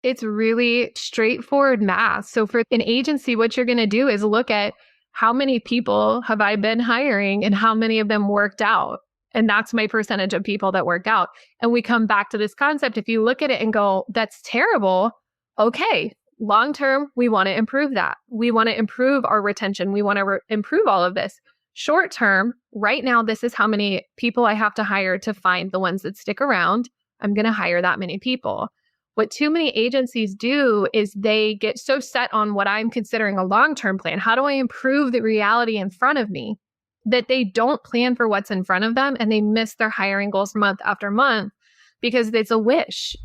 It's really straightforward math. So for an agency, what you're going to do is look at how many people have I been hiring and how many of them worked out. And that's my percentage of people that work out. And we come back to this concept. If you look at it and go, that's terrible. Okay, long term, we want to improve that. We want to improve our retention. We want to improve all of this. Short term, right now, this is how many people I have to hire to find the ones that stick around. I'm going to hire that many people. What too many agencies do is they get so set on what I'm considering a long-term plan. How do I improve the reality in front of me, that they don't plan for what's in front of them and they miss their hiring goals month after month because it's a wish.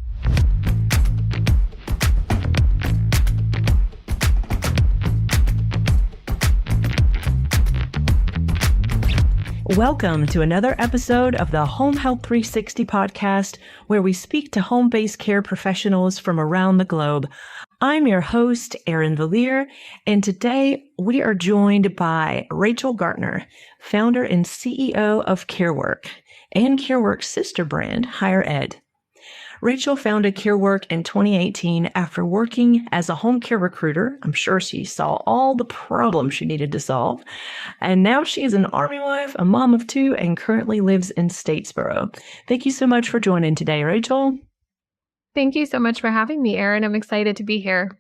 Welcome to another episode of the Home Health 360 podcast, where we speak to home-based care professionals from around the globe. I'm your host, Erin Valier, and today we are joined by Rachel Gartner, founder and CEO of CareWork and CareWork's sister brand, Higher Ed. Rachel founded CareWork in 2018 after working as a home care recruiter. I'm sure she saw all the problems she needed to solve. And now she is an Army wife, a mom of two, and currently lives in Statesboro. Thank you so much for joining today, Rachel. Thank you so much for having me, Erin. I'm excited to be here.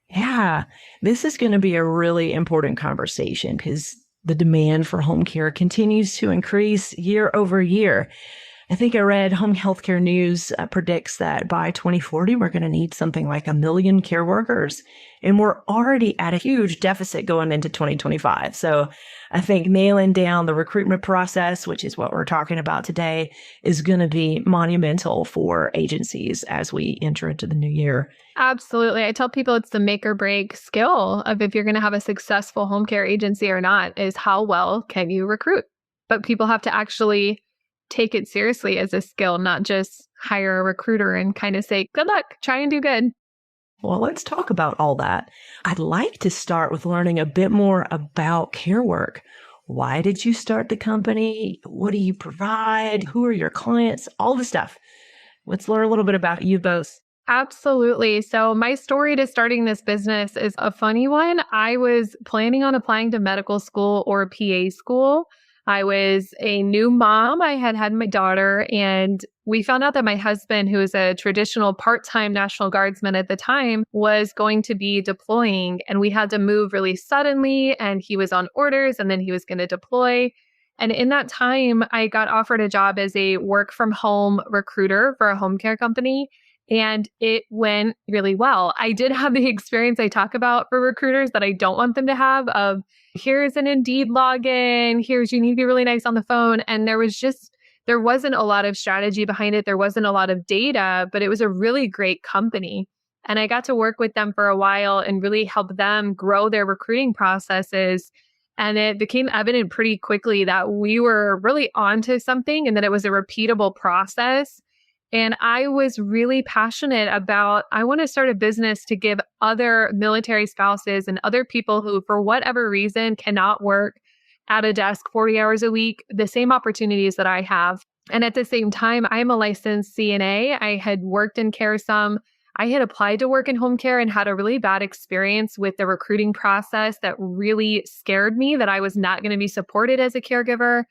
Yeah, this is going to be a really important conversation because the demand for home care continues to increase year over year. I think I read Home Healthcare News predicts that by 2040, we're going to need something like 1 million care workers. And we're already at a huge deficit going into 2025. So I think nailing down the recruitment process, which is what we're talking about today, is going to be monumental for agencies as we enter into the new year. Absolutely. I tell people it's the make or break skill of if you're going to have a successful home care agency or not, is how well can you recruit? But people have to actually take it seriously as a skill, not just hire a recruiter and kind of say, good luck, try and do good. Well, let's talk about all that. I'd like to start with learning a bit more about CareWork. Why did you start the company? What do you provide? Who are your clients? All the stuff. Let's learn a little bit about you both. Absolutely. So my story to starting this business is a funny one. I was planning on applying to medical school or PA school. I was a new mom. I had my daughter, and we found out that my husband, who was a traditional part-time National Guardsman at the time, was going to be deploying, and we had to move really suddenly, and he was on orders, and then he was going to deploy. And in that time, I got offered a job as a work-from-home recruiter for a home care company, and it went really well. I did have the experience I talk about for recruiters that I don't want them to have of, here's an Indeed login, you need to be really nice on the phone. And there wasn't a lot of strategy behind it. There wasn't a lot of data, but it was a really great company. And I got to work with them for a while and really help them grow their recruiting processes. And it became evident pretty quickly that we were really onto something and that it was a repeatable process. And I was really passionate about, I want to start a business to give other military spouses and other people who, for whatever reason, cannot work at a desk 40 hours a week, the same opportunities that I have. And at the same time, I'm a licensed CNA. I had worked in care some. I had applied to work in home care and had a really bad experience with the recruiting process that really scared me that I was not going to be supported as a caregiver.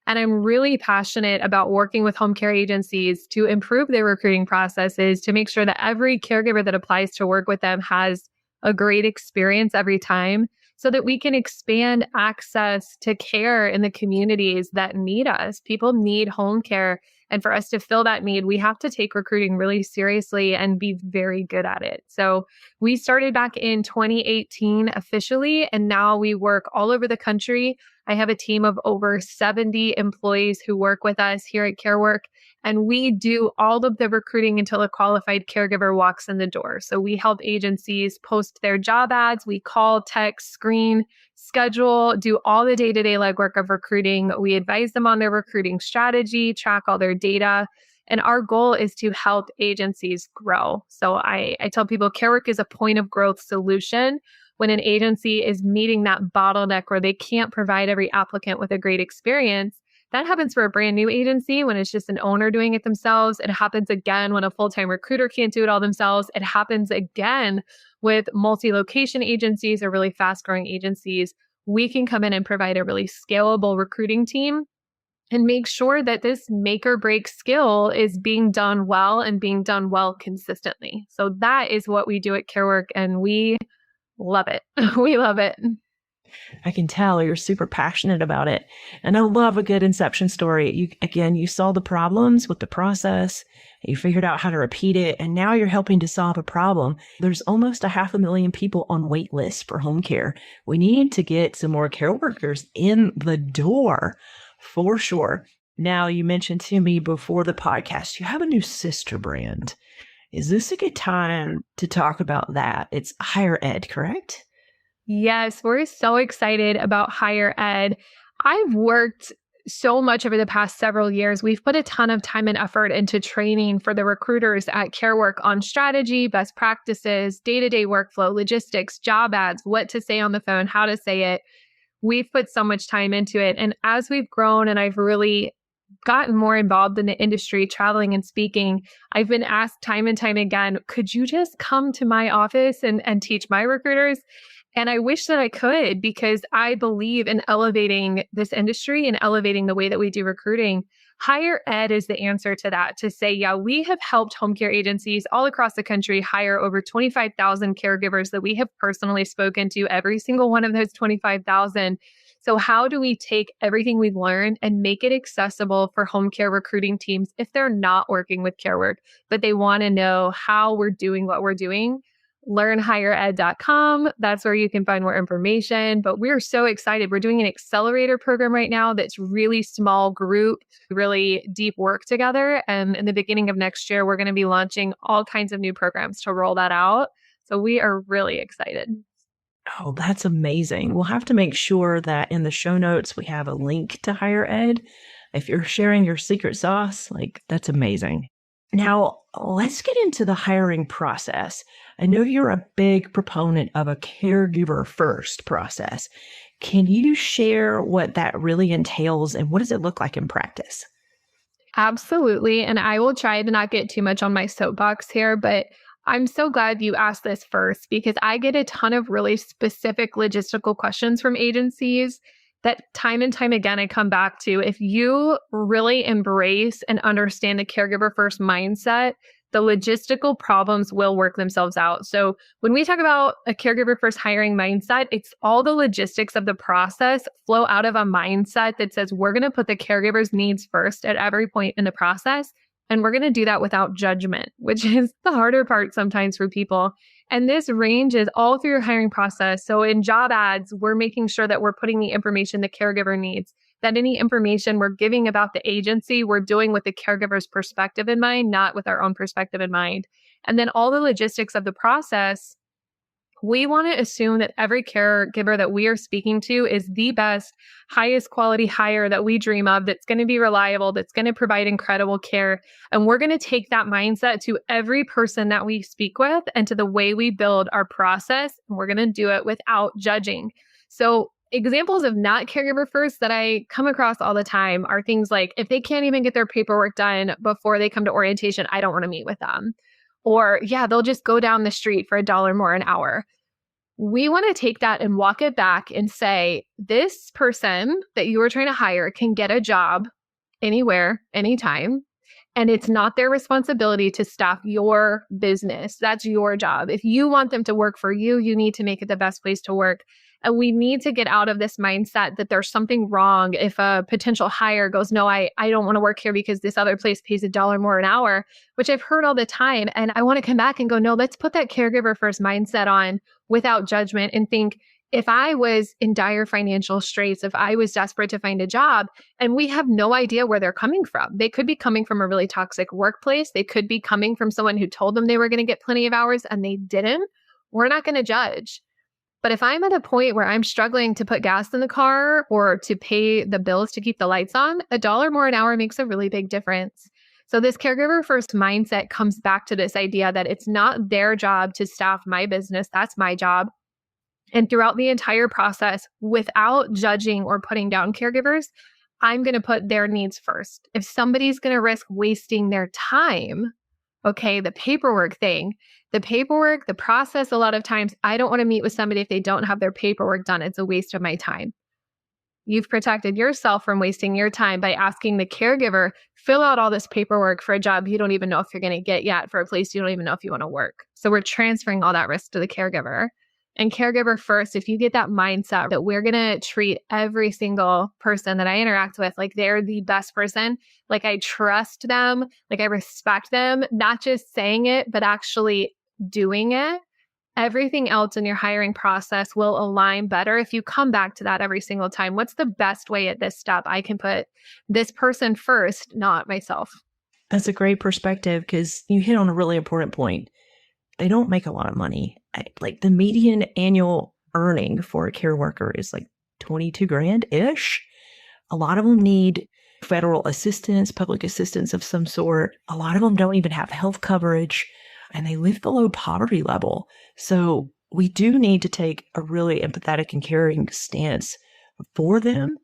And I'm really passionate about working with home care agencies to improve their recruiting processes, to make sure that every caregiver that applies to work with them has a great experience every time, so that we can expand access to care in the communities that need us. People need home care. And for us to fill that need, we have to take recruiting really seriously and be very good at it. So we started back in 2018 officially, and now we work all over the country. I have a team of over 70 employees who work with us here at CareWork, and we do all of the recruiting until a qualified caregiver walks in the door. So we help agencies post their job ads. We call, text, screen, schedule, do all the day-to-day legwork of recruiting. We advise them on their recruiting strategy, track all their data. And our goal is to help agencies grow. So I tell people CareWork is a point of growth solution. When an agency is meeting that bottleneck where they can't provide every applicant with a great experience, That happens for a brand new agency when it's just an owner doing it themselves. It happens again when a full-time recruiter can't do it all themselves. It happens again with multi-location agencies or really fast-growing agencies. We can come in and provide a really scalable recruiting team and make sure that this make or break skill is being done well and being done well consistently. So that is what we do at CareWork, and we love it. We love it. I can tell you're super passionate about it. And I love a good inception story. You saw the problems with the process, you figured out how to repeat it, and now you're helping to solve a problem. There's almost 500,000 people on wait lists for home care. We need to get some more care workers in the door for sure. Now, you mentioned to me before the podcast, you have a new sister brand. Is this a good time to talk about that? It's higher ed, correct? Yes, we're so excited about higher ed. I've worked so much over the past several years. We've put a ton of time and effort into training for the recruiters at CareWork on strategy, best practices, day-to-day workflow, logistics, job ads, what to say on the phone, how to say it. We've put so much time into it. And as we've grown and I've really gotten more involved in the industry, traveling and speaking, I've been asked time and time again, could you just come to my office and teach my recruiters? And I wish that I could, because I believe in elevating this industry and elevating the way that we do recruiting. Higher ed is the answer to that, to say, yeah, we have helped home care agencies all across the country hire over 25,000 caregivers that we have personally spoken to, every single one of those 25,000. So how do we take everything we've learned and make it accessible for home care recruiting teams if they're not working with CareWork, but they want to know how we're doing what we're doing? LearnHigherEd.com. That's where you can find more information. But we're so excited. We're doing an accelerator program right now that's really small group, really deep work together. And in the beginning of next year, we're going to be launching all kinds of new programs to roll that out. So we are really excited. Oh, that's amazing. We'll have to make sure that in the show notes, we have a link to higher ed. If you're sharing your secret sauce, that's amazing. Now, let's get into the hiring process. I know you're a big proponent of a caregiver-first process. Can you share what that really entails and what does it look like in practice? Absolutely. And I will try to not get too much on my soapbox here, but I'm so glad you asked this first, because I get a ton of really specific logistical questions from agencies that time and time again, I come back to. If you really embrace and understand the caregiver first mindset, the logistical problems will work themselves out. So when we talk about a caregiver first hiring mindset, it's all the logistics of the process flow out of a mindset that says we're going to put the caregiver's needs first at every point in the process. And we're going to do that without judgment, which is the harder part sometimes for people. And this ranges all through your hiring process. So in job ads, we're making sure that we're putting the information the caregiver needs, that any information we're giving about the agency, we're doing with the caregiver's perspective in mind, not with our own perspective in mind. And then all the logistics of the process, we want to assume that every caregiver that we are speaking to is the best, highest quality hire that we dream of, that's going to be reliable, that's going to provide incredible care. And we're going to take that mindset to every person that we speak with and to the way we build our process. And we're going to do it without judging. So examples of not caregiver first that I come across all the time are things like, if they can't even get their paperwork done before they come to orientation, I don't want to meet with them. Or, yeah, they'll just go down the street for $1 more an hour. We want to take that and walk it back and say, this person that you were trying to hire can get a job anywhere, anytime. And it's not their responsibility to staff your business. That's your job. If you want them to work for you, you need to make it the best place to work. And we need to get out of this mindset that there's something wrong if a potential hire goes, no, I don't want to work here because this other place pays $1 more an hour, which I've heard all the time. And I want to come back and go, no, let's put that caregiver first mindset on without judgment and think, if I was in dire financial straits, if I was desperate to find a job, and we have no idea where they're coming from. They could be coming from a really toxic workplace. They could be coming from someone who told them they were going to get plenty of hours and they didn't. We're not going to judge. But if I'm at a point where I'm struggling to put gas in the car or to pay the bills to keep the lights on, $1 more an hour makes a really big difference. So this caregiver first mindset comes back to this idea that it's not their job to staff my business. That's my job. And throughout the entire process, without judging or putting down caregivers, I'm going to put their needs first. If somebody's going to risk wasting their time, okay, the paperwork, the process, a lot of times, I don't want to meet with somebody if they don't have their paperwork done. It's a waste of my time. You've protected yourself from wasting your time by asking the caregiver, fill out all this paperwork for a job you don't even know if you're going to get yet, for a place you don't even know if you want to work. So we're transferring all that risk to the caregiver. And caregiver first, if you get that mindset that we're going to treat every single person that I interact with like they're the best person, like I trust them, like I respect them, not just saying it, but actually doing it, everything else in your hiring process will align better if you come back to that every single time. What's the best way at this step I can put this person first, not myself? That's a great perspective because you hit on a really important point. They don't make a lot of money. Like the median annual earning for a care worker is like 22 grand-ish. A lot of them need federal assistance, public assistance of some sort. A lot of them don't even have health coverage and they live below poverty level. So we do need to take a really empathetic and caring stance for them.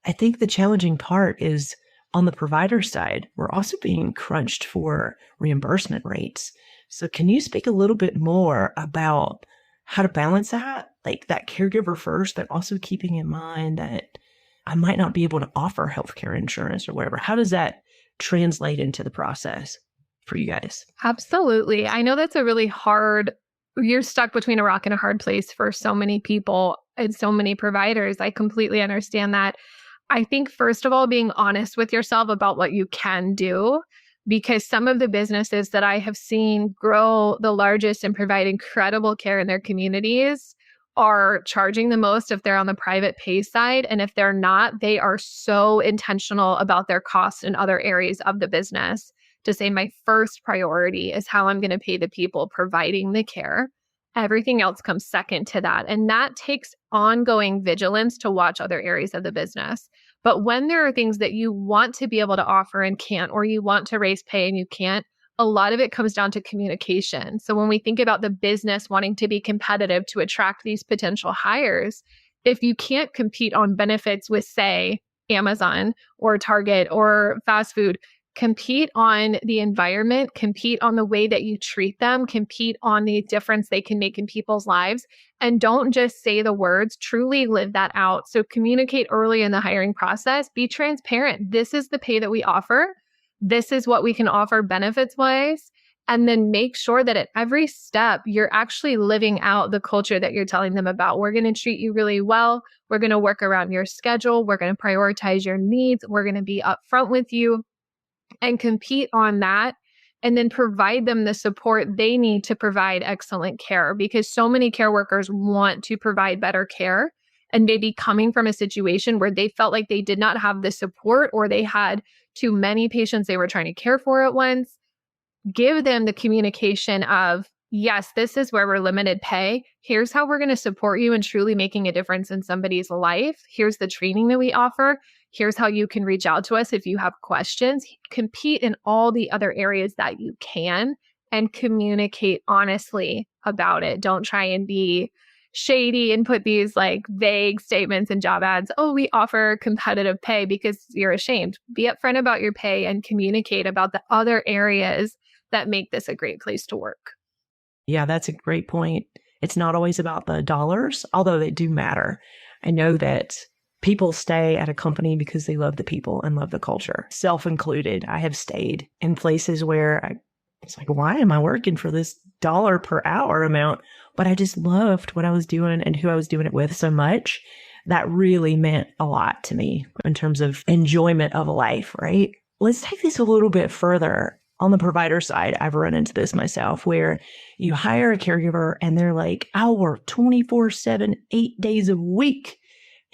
I think the challenging part is on the provider side, we're also being crunched for reimbursement rates. So can you speak a little bit more about how to balance that, like that caregiver first, but also keeping in mind that I might not be able to offer healthcare insurance or whatever? How does that translate into the process for you guys? Absolutely. I know that's a really hard, you're stuck between a rock and a hard place for so many people and so many providers. I completely understand that. I think, first of all, being honest with yourself about what you can do, because some of the businesses that I have seen grow the largest and provide incredible care in their communities are charging the most if they're on the private pay side. And if they're not, they are so intentional about their costs in other areas of the business to say, my first priority is how I'm going to pay the people providing the care. Everything else comes second to that. And that takes ongoing vigilance to watch other areas of the business. But when there are things that you want to be able to offer and can't, or you want to raise pay and you can't, a lot of it comes down to communication. So when we think about the business wanting to be competitive to attract these potential hires, if you can't compete on benefits with, say, Amazon or Target or fast food, compete on the environment, compete on the way that you treat them, compete on the difference they can make in people's lives. And don't just say the words, truly live that out. So communicate early in the hiring process, be transparent. This is the pay that we offer. This is what we can offer benefits wise. And then make sure that at every step, you're actually living out the culture that you're telling them about. We're going to treat you really well. We're going to work around your schedule. We're going to prioritize your needs. We're going to be upfront with you and compete on that, and then provide them the support they need to provide excellent care, because so many care workers want to provide better care and maybe coming from a situation where they felt like they did not have the support or they had too many patients they were trying to care for at once. Give them the communication of, yes, this is where we're limited pay. Here's how we're going to support you in truly making a difference in somebody's life. Here's the training that we offer. Here's how you can reach out to us if you have questions. Compete in all the other areas that you can and communicate honestly about it. Don't try and be shady and put these like vague statements in job ads. Oh, we offer competitive pay, because you're ashamed. Be upfront about your pay and communicate about the other areas that make this a great place to work. Yeah, that's a great point. It's not always about the dollars, although they do matter. I know that people stay at a company because they love the people and love the culture, self included. I have stayed in places where it's like, why am I working for this dollar per hour amount? But I just loved what I was doing and who I was doing it with so much. That really meant a lot to me in terms of enjoyment of life, right? Let's take this a little bit further. On the provider side, I've run into this myself where you hire a caregiver and they're like, I'll work 24/7, 8 days a week.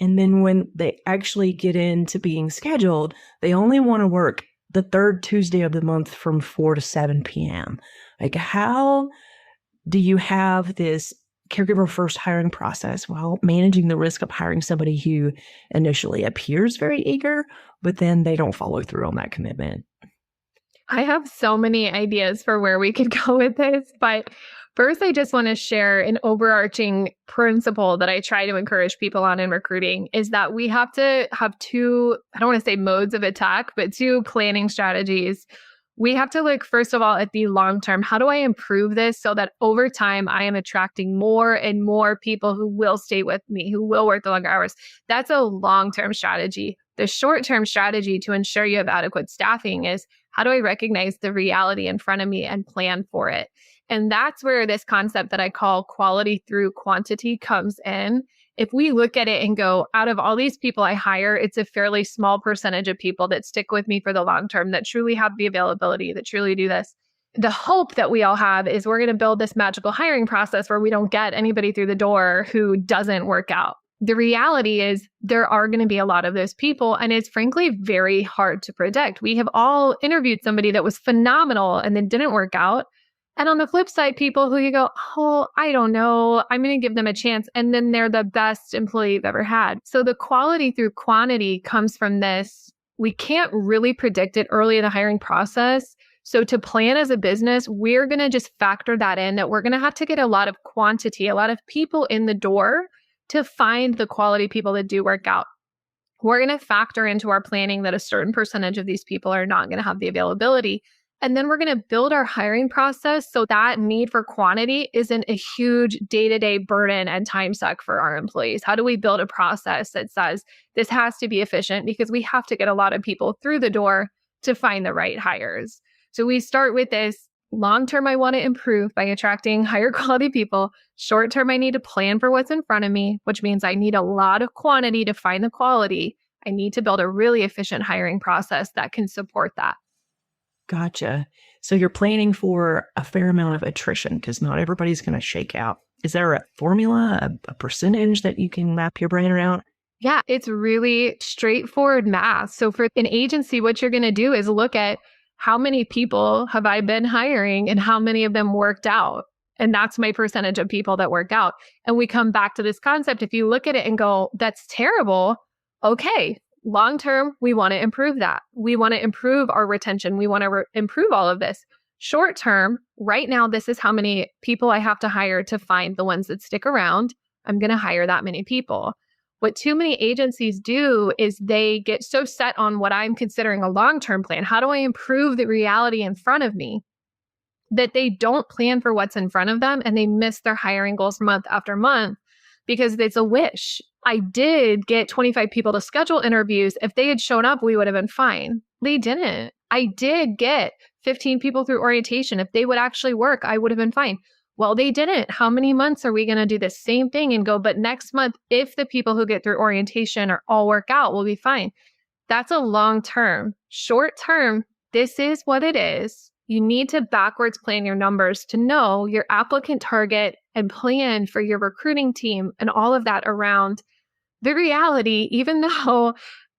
And then when they actually get into being scheduled, they only want to work the third Tuesday of the month from 4 to 7 p.m. Like, how do you have this caregiver first hiring process while managing the risk of hiring somebody who initially appears very eager, but then they don't follow through on that commitment? I have so many ideas for where we could go with this, but First, I just want to share an overarching principle that I try to encourage people on in recruiting is that we have to have two, I don't want to say modes of attack, but two planning strategies. We have to look, first of all, at the long term. How do I improve this so that over time I am attracting more and more people who will stay with me, who will work the longer hours? That's a long-term strategy. The short-term strategy to ensure you have adequate staffing is how do I recognize the reality in front of me and plan for it? And that's where this concept that I call quality through quantity comes in. If we look at it and go, out of all these people I hire, it's a fairly small percentage of people that stick with me for the long term, that truly have the availability, that truly do this. The hope that we all have is we're going to build this magical hiring process where we don't get anybody through the door who doesn't work out. The reality is there are going to be a lot of those people, and it's frankly very hard to predict. We have all interviewed somebody that was phenomenal and then didn't work out. And on the flip side, people who you go, oh, I don't know, I'm going to give them a chance. And then they're the best employee you've ever had. So the quality through quantity comes from this. We can't really predict it early in the hiring process. So to plan as a business, we're going to just factor that in, that we're going to have to get a lot of quantity, a lot of people in the door to find the quality people that do work out. We're going to factor into our planning that a certain percentage of these people are not going to have the availability. And then we're going to build our hiring process so that need for quantity isn't a huge day-to-day burden and time suck for our employees. How do we build a process that says this has to be efficient because we have to get a lot of people through the door to find the right hires? So we start with this long-term, I want to improve by attracting higher quality people. Short-term, I need to plan for what's in front of me, which means I need a lot of quantity to find the quality. I need to build a really efficient hiring process that can support that. Gotcha. So you're planning for a fair amount of attrition because not everybody's going to shake out. Is there a formula, a percentage that you can map your brain around? Yeah, it's really straightforward math. So for an agency, what you're going to do is look at how many people have I been hiring and how many of them worked out. And that's my percentage of people that work out. And we come back to this concept. If you look at it and go, that's terrible. Okay. Long term, we want to improve that. We want to improve our retention. We want to improve all of this. Short term, right now, this is how many people I have to hire to find the ones that stick around. I'm going to hire that many people. What too many agencies do is they get so set on what I'm considering a long-term plan. How do I improve the reality in front of me? That they don't plan for what's in front of them and they miss their hiring goals month after month because it's a wish. I did get 25 people to schedule interviews. If they had shown up, we would have been fine. They didn't. I did get 15 people through orientation. If they would actually work, I would have been fine. Well, they didn't. How many months are we going to do the same thing and go, but next month, if the people who get through orientation are all work out, we'll be fine. That's a long term. Short term, this is what it is. You need to backwards plan your numbers to know your applicant target and plan for your recruiting team and all of that around the reality, even though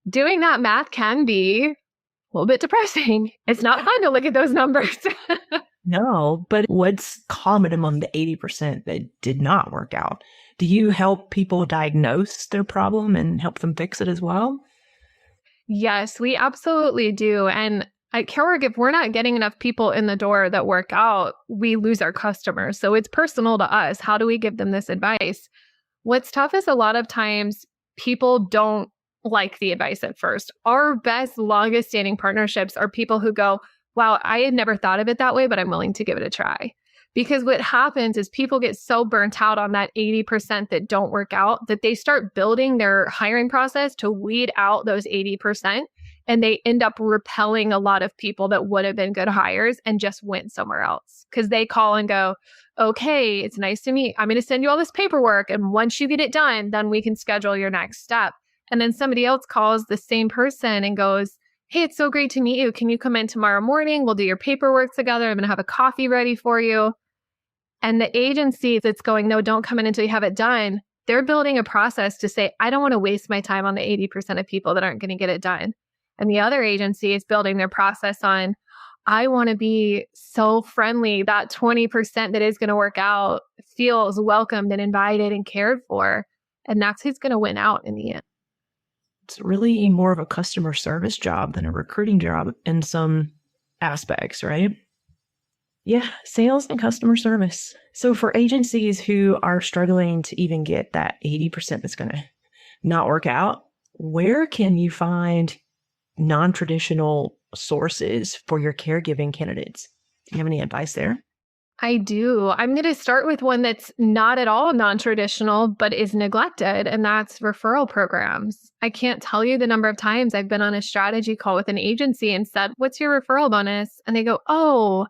doing that math can be a little bit depressing. It's not fun to look at those numbers. No, but what's common among the 80% that did not work out? Do you help people diagnose their problem and help them fix it as well? Yes, we absolutely do. And at CareWork, if we're not getting enough people in the door that work out, we lose our customers. So it's personal to us. How do we give them this advice? What's tough is a lot of times people don't like the advice at first. Our best, longest standing partnerships are people who go, wow, I had never thought of it that way, but I'm willing to give it a try. Because what happens is people get so burnt out on that 80% that don't work out that they start building their hiring process to weed out those 80%. And they end up repelling a lot of people that would have been good hires and just went somewhere else. Because they call and go, okay, it's nice to meet. I'm going to send you all this paperwork. And once you get it done, then we can schedule your next step. And then somebody else calls the same person and goes, hey, it's so great to meet you. Can you come in tomorrow morning? We'll do your paperwork together. I'm going to have a coffee ready for you. And the agency that's going, no, don't come in until you have it done. They're building a process to say, I don't want to waste my time on the 80% of people that aren't going to get it done. And the other agency is building their process on, I want to be so friendly. That 20% that is going to work out feels welcomed and invited and cared for. And that's who's going to win out in the end. It's really more of a customer service job than a recruiting job in some aspects, right? Yeah, sales and customer service. So for agencies who are struggling to even get that 80% that's going to not work out, where can you find non-traditional sources for your caregiving candidates? Do you have any advice there? I do. I'm going to start with one that's not at all non-traditional, but is neglected, and that's referral programs. I can't tell you the number of times I've been on a strategy call with an agency and said, "What's your referral bonus?" And they go, "Oh,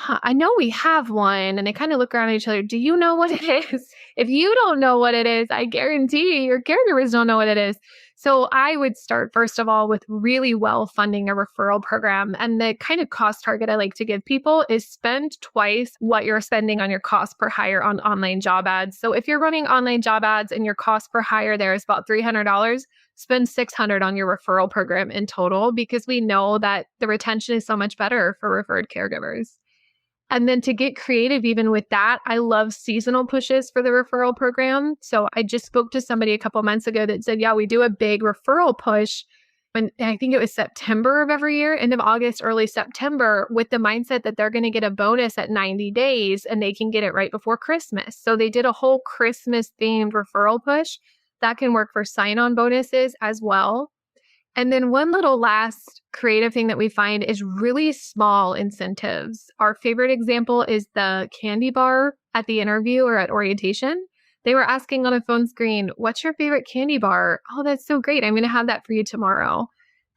I know we have one." And they kind of look around at each other. "Do you know what it is?" If you don't know what it is, I guarantee your caregivers don't know what it is. So I would start, first of all, with really well funding a referral program. And the kind of cost target I like to give people is spend twice what you're spending on your cost per hire on online job ads. So if you're running online job ads and your cost per hire there is about $300, spend $600 on your referral program in total, because we know that the retention is so much better for referred caregivers. And then to get creative even with that, I love seasonal pushes for the referral program. So I just spoke to somebody a couple months ago that said, yeah, we do a big referral push. And I think it was September of every year, end of August, early September, with the mindset that they're going to get a bonus at 90 days and they can get it right before Christmas. So they did a whole Christmas themed referral push that can work for sign-on bonuses as well. And then one little last creative thing that we find is really small incentives. Our favorite example is the candy bar at the interview or at orientation. They were asking on a phone screen, "What's your favorite candy bar?" "Oh, that's so great. I'm going to have that for you tomorrow."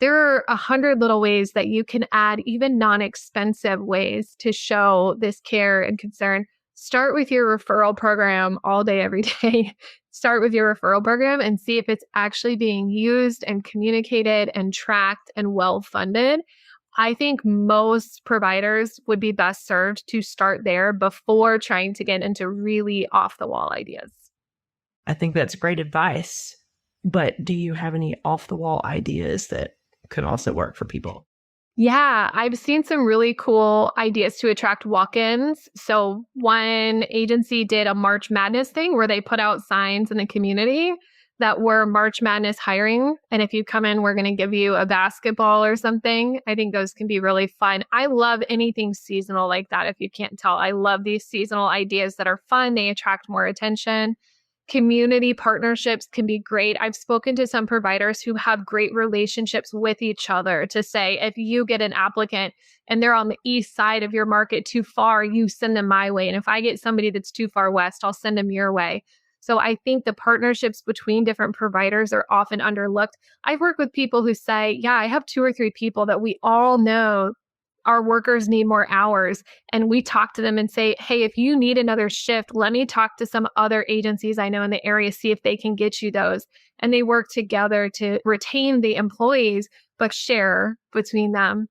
There are 100 little ways that you can add, even non-expensive ways, to show this care and concern. Start with your referral program all day, every day. Start with your referral program and see if it's actually being used and communicated and tracked and well funded. I think most providers would be best served to start there before trying to get into really off the wall ideas. I think that's great advice. But do you have any off the wall ideas that could also work for people? Yeah, I've seen some really cool ideas to attract walk-ins. So one agency did a March Madness thing where they put out signs in the community that were March Madness hiring. And if you come in, we're going to give you a basketball or something. I think those can be really fun. I love anything seasonal like that. If you can't tell, I love these seasonal ideas that are fun. They attract more attention. Community partnerships can be great. I've spoken to some providers who have great relationships with each other to say, if you get an applicant and they're on the east side of your market too far, you send them my way. And if I get somebody that's too far west, I'll send them your way. So I think the partnerships between different providers are often underlooked. I've worked with people who say, yeah, I have 2 or 3 people that we all know our workers need more hours. And we talk to them and say, hey, if you need another shift, let me talk to some other agencies I know in the area, see if they can get you those. And they work together to retain the employees, but share between them.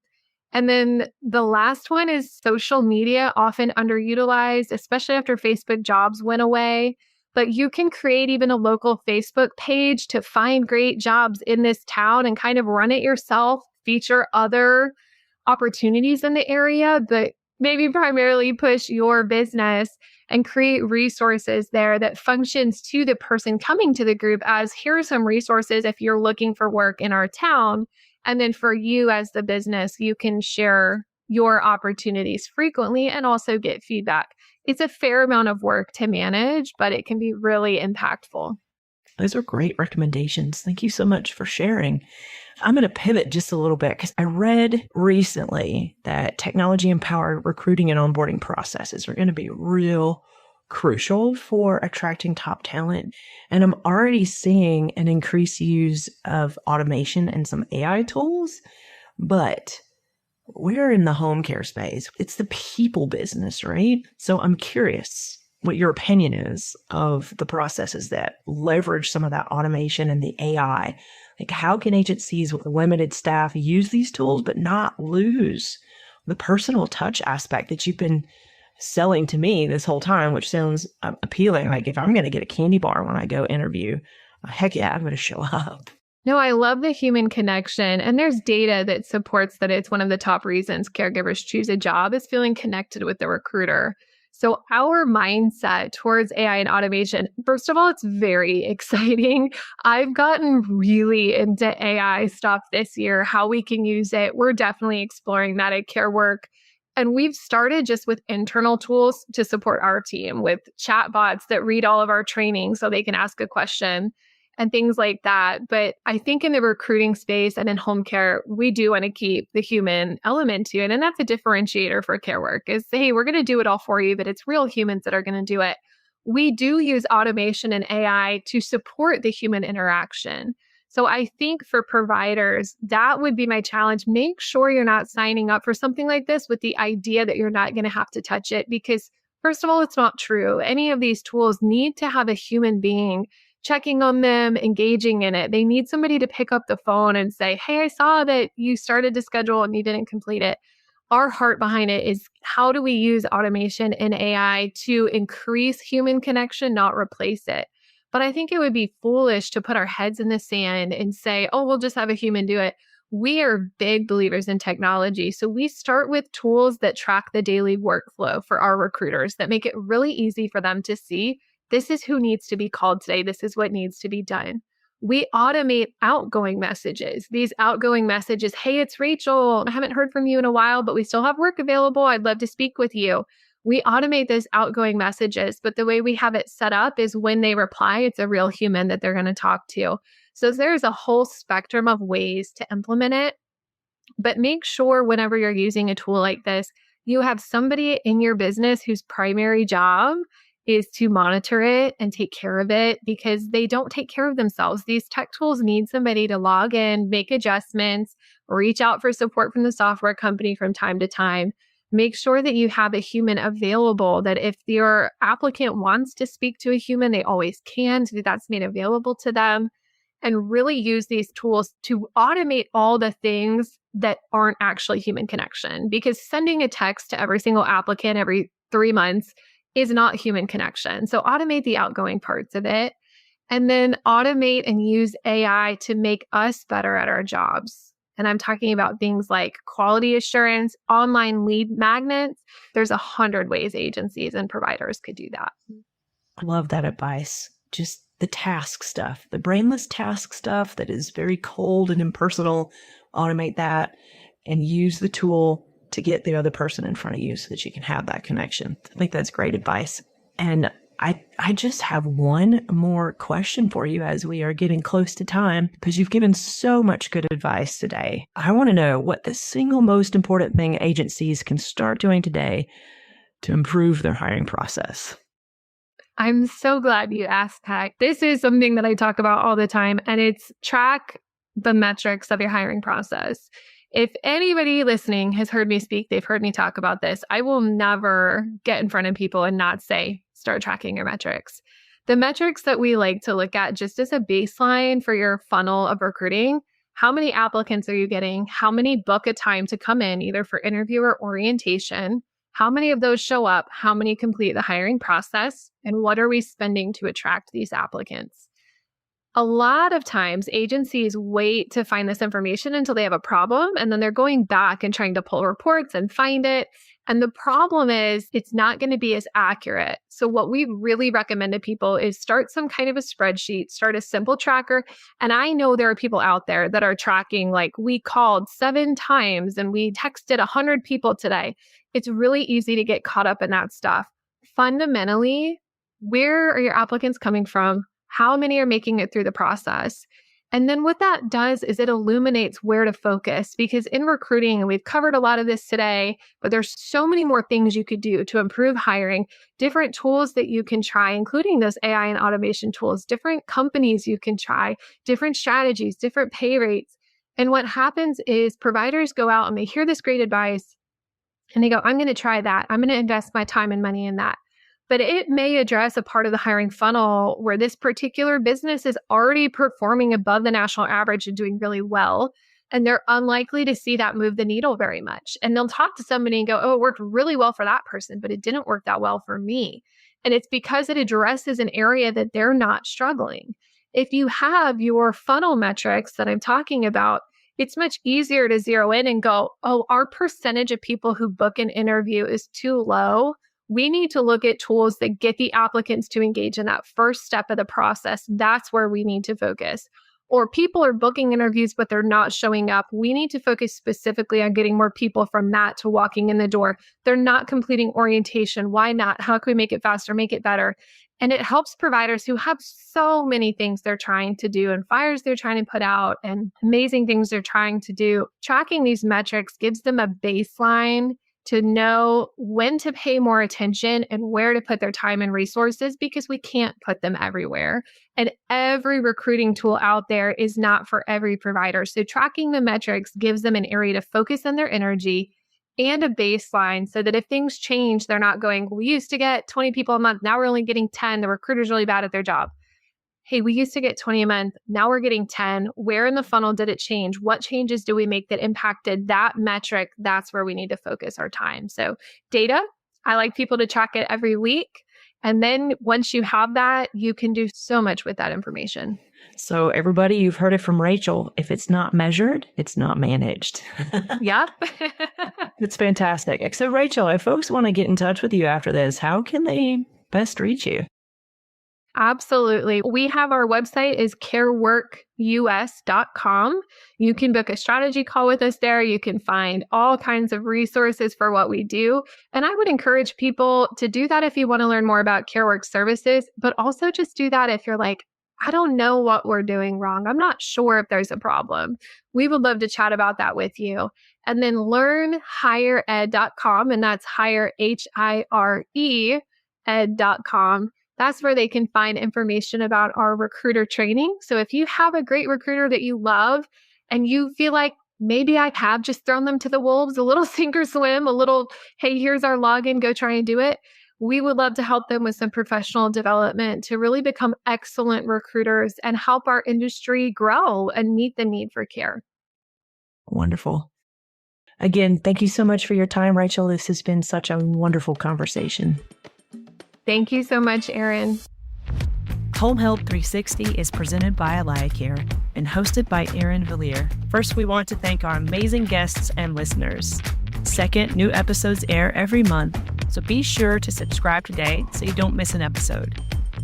And then the last one is social media, often underutilized, especially after Facebook jobs went away. But you can create even a local Facebook page to find great jobs in this town and kind of run it yourself, feature other opportunities in the area, but maybe primarily push your business and create resources there that functions to the person coming to the group as, here are some resources if you're looking for work in our town. And then for you as the business, you can share your opportunities frequently and also get feedback. It's a fair amount of work to manage, but it can be really impactful. Those are great recommendations. Thank you so much for sharing. I'm going to pivot just a little bit because I read recently that technology-empowered recruiting and onboarding processes are going to be real crucial for attracting top talent. And I'm already seeing an increased use of automation and some AI tools, but we're in the home care space. It's the people business, right? So I'm curious what your opinion is of the processes that leverage some of that automation and the AI. Like, how can agencies with limited staff use these tools but not lose the personal touch aspect that you've been selling to me this whole time, which sounds appealing? Like, if I'm going to get a candy bar when I go interview, heck yeah, I'm going to show up. No, I love the human connection. And there's data that supports that it's one of the top reasons caregivers choose a job is feeling connected with the recruiter. So our mindset towards AI and automation, first of all, it's very exciting. I've gotten really into AI stuff this year, how we can use it. We're definitely exploring that at CareWork. And we've started just with internal tools to support our team with chatbots that read all of our training so they can ask a question and things like that. But I think in the recruiting space and in home care, we do want to keep the human element to it. And that's a differentiator for care work is, hey, we're going to do it all for you, but it's real humans that are going to do it. We do use automation and AI to support the human interaction. So I think for providers, that would be my challenge. Make sure you're not signing up for something like this with the idea that you're not going to have to touch it because first of all, it's not true. Any of these tools need to have a human being checking on them, engaging in it. They need somebody to pick up the phone and say, hey, I saw that you started to schedule and you didn't complete it. Our heart behind it is how do we use automation and AI to increase human connection, not replace it? But I think it would be foolish to put our heads in the sand and say, oh, we'll just have a human do it. We are big believers in technology. So we start with tools that track the daily workflow for our recruiters that make it really easy for them to see this is who needs to be called today. This is what needs to be done. We automate outgoing messages. These outgoing messages, hey, it's Rachel. I haven't heard from you in a while, but we still have work available. I'd love to speak with you. We automate those outgoing messages, but the way we have it set up is when they reply, it's a real human that they're going to talk to. So there's a whole spectrum of ways to implement it, but make sure whenever you're using a tool like this, you have somebody in your business whose primary job is to monitor it and take care of it because they don't take care of themselves. These tech tools need somebody to log in, make adjustments, reach out for support from the software company from time to time. Make sure that you have a human available, that if your applicant wants to speak to a human, they always can, so that's made available to them. And really use these tools to automate all the things that aren't actually human connection. Because sending a text to every single applicant every 3 months is not human connection. So automate the outgoing parts of it. And then automate and use AI to make us better at our jobs. And I'm talking about things like quality assurance, online lead magnets. There's 100 ways agencies and providers could do that. I love that advice. Just the task stuff, the brainless task stuff that is very cold and impersonal. Automate that and use the tool to get the other person in front of you so that you can have that connection. I think that's great advice. And I just have one more question for you as we are getting close to time because you've given so much good advice today. I want to know what the single most important thing agencies can start doing today to improve their hiring process. I'm so glad you asked that. This is something that I talk about all the time, and it's track the metrics of your hiring process. If anybody listening has heard me speak, they've heard me talk about this. I will never get in front of people and not say, start tracking your metrics. The metrics that we like to look at just as a baseline for your funnel of recruiting, how many applicants are you getting? How many book a time to come in, either for interview or orientation? How many of those show up? How many complete the hiring process? And what are we spending to attract these applicants? A lot of times agencies wait to find this information until they have a problem, and then they're going back and trying to pull reports and find it. And the problem is it's not going to be as accurate. So what we really recommend to people is start some kind of a spreadsheet, start a simple tracker. And I know there are people out there that are tracking, like, we called 7 times and we texted 100 people today. It's really easy to get caught up in that stuff. Fundamentally, where are your applicants coming from? How many are making it through the process? And then what that does is it illuminates where to focus, because in recruiting, and we've covered a lot of this today, but there's so many more things you could do to improve hiring, different tools that you can try, including those AI and automation tools, different companies you can try, different strategies, different pay rates. And what happens is providers go out and they hear this great advice and they go, I'm going to try that. I'm going to invest my time and money in that. But it may address a part of the hiring funnel where this particular business is already performing above the national average and doing really well. And they're unlikely to see that move the needle very much. And they'll talk to somebody and go, oh, it worked really well for that person, but it didn't work that well for me. And it's because it addresses an area that they're not struggling. If you have your funnel metrics that I'm talking about, it's much easier to zero in and go, oh, our percentage of people who book an interview is too low. We need to look at tools that get the applicants to engage in that first step of the process. That's where we need to focus. or people are booking interviews, but they're not showing up. We need to focus specifically on getting more people from that to walking in the door. They're not completing orientation. Why not? How can we make it faster, make it better? And it helps providers who have so many things they're trying to do and fires they're trying to put out and amazing things they're trying to do. Tracking these metrics gives them a baseline to know when to pay more attention and where to put their time and resources, because we can't put them everywhere. And every recruiting tool out there is not for every provider. So tracking the metrics gives them an area to focus on their energy and a baseline so that if things change, they're not going, we used to get 20 people a month. Now we're only getting 10. The recruiter's really bad at their job. Hey, we used to get 20 a month. Now we're getting 10. Where in the funnel did it change? What changes do we make that impacted that metric? That's where we need to focus our time. So data, I like people to track it every week. And then once you have that, you can do so much with that information. So everybody, you've heard it from Rachel. If it's not measured, it's not managed. Yep. It's fantastic. So Rachel, if folks want to get in touch with you after this, how can they best reach you? Absolutely. We have our website is careworkus.com. You can book a strategy call with us there. You can find all kinds of resources for what we do. And I would encourage people to do that if you want to learn more about CareWorks services, but also just do that if you're like, I don't know what we're doing wrong. I'm not sure if there's a problem. We would love to chat about that with you. And then learn hireed.com, and that's hire, HIRE, ed.com. That's where they can find information about our recruiter training. So if you have a great recruiter that you love and you feel like maybe I have just thrown them to the wolves, a little sink or swim, a little, hey, here's our login, go try and do it. We would love to help them with some professional development to really become excellent recruiters and help our industry grow and meet the need for care. Wonderful. Again, thank you so much for your time, Rachel. This has been such a wonderful conversation. Thank you so much, Erin. Home Help 360 is presented by AlayaCare and hosted by Erin Villier. First, we want to thank our amazing guests and listeners. Second, new episodes air every month, so be sure to subscribe today so you don't miss an episode.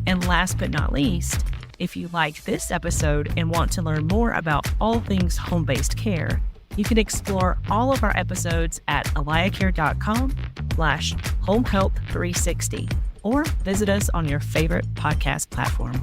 And last but not least, if you like this episode and want to learn more about all things home-based care, you can explore all of our episodes at alayacare.com/homehelp360 or visit us on your favorite podcast platform.